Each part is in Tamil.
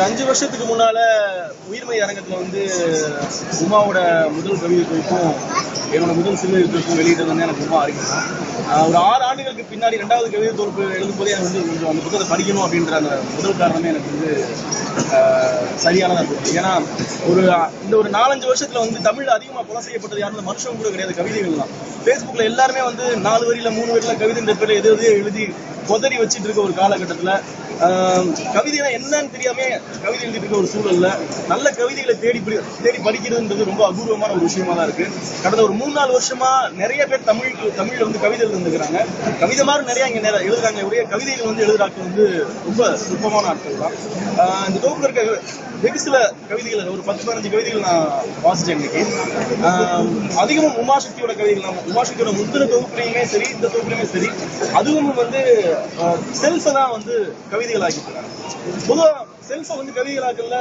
5 வருஷத்துக்கு முன்னால உயிர்மை அரங்கத்துல வந்து உமாவோட முதல் கவிதை தொகுப்பும் என்னோட முதல் சிறுவை தொகுப்பும் வெளியிட்டது வந்து எனக்கு ரொம்ப ஆரம்பிக்கும். ஒரு 6 ஆண்டுகளுக்கு பின்னாடி 2வது கவிதை தொகுப்பு எழுதும் போதே எனக்கு வந்து கொஞ்சம் அந்த புத்தகத்தை படிக்கணும் அப்படின்ற அந்த முதல் காரணமே எனக்கு வந்து சரியானதாக இருக்கும். ஏன்னா இந்த ஒரு 4-5 வருஷத்துல வந்து தமிழ்ல அதிகமாக கொலை செய்யப்பட்டது யாரும் மனுஷன் கூட கிடையாது, கவிதைகள் தான். ஃபேஸ்புக்கில் எல்லாருமே வந்து 4 வரியில 3 வரியில கவிதை பேரில் எது எழுதி கொதறி வச்சுட்டு இருக்க ஒரு காலகட்டத்தில் கவிதைனா என்னன்னு தெரியாம கவிதை எழுதிட்டு இருக்க ஒரு சூழல்ல நல்ல கவிதைகளை தேடி படிக்கிறதுன்றது ரொம்ப அபூர்வமான ஒரு விஷயமா தான் இருக்கு. கடந்த ஒரு 3-4 வருஷமா நிறைய பேர் தமிழ்ல வந்து கவிதை எழுதுறாங்க. கவிதை மாதிரி நிறைய இங்க எழுதுறாங்க. ஒரே கவிதைகள் வந்து எழுதுறாக்கள் வந்து ரொம்ப நுட்பமான ஆட்கள் தான். இந்த தொகுப்புல இருக்க வெகு சில கவிதைகள் ஒரு 10-15 கவிதைகள் நான் வாசிச்சேன் இன்னைக்கு. அதிகமும் உமாசக்தியோட கவிதைகள் தான். உமாசக்தியோட முந்தின தொகுப்புலையுமே சரி, இந்த தொகுப்புலையுமே சரி, அதுவும் வந்து செல்ஃபை தான் வந்து கவிதைகள் ஆக்கிட்டு. பொதுவா செல்ஃபை வந்து கவிதைகளாக்கல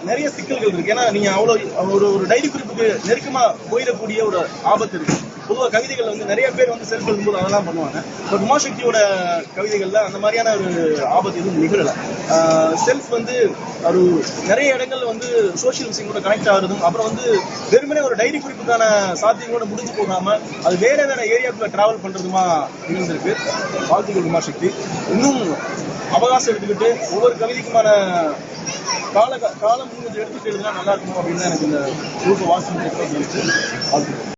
நிறைய சிக்கல்கள் இருக்கு. ஏன்னா நீங்க அவ்வளவு ஒரு டைரி குறிப்புக்கு நெருக்கமா போயிடக்கூடிய ஒரு ஆபத்து இருக்கு. பொதுவாக கவிதைகள் வந்து நிறைய பேர் வந்து செல்ஃப் எழுதும்போது அதெல்லாம் பண்ணுவாங்க. பட் உமாசக்தியோட கவிதைகள்ல அந்த மாதிரியான ஒரு ஆபத்து எதுவும் நிகழல. செல்ஃப் வந்து ஒரு நிறைய இடங்கள்ல வந்து சோசியல் விஷயங்களோட கனெக்ட் ஆகுறதும், அப்புறம் வந்து வெறுமனே ஒரு டைரி குறிப்புக்கான சாத்தியங்களோட முடிஞ்சு போகாம அது வேற ஏரியாக்குள்ள டிராவல் பண்றதுமா நிகழ்ந்திருக்கு. வாழ்த்துக்கள் உமாசக்தி. இன்னும் அவகாசம் எடுத்துக்கிட்டு ஒவ்வொரு கவிதைக்குமான காலம் கொஞ்சம் எடுத்துட்டு எழுதுனா நல்லா இருக்கும் அப்படின்னு எனக்கு இந்த குரூப்பை வாசிச்சு வாழ்த்துக்கள்.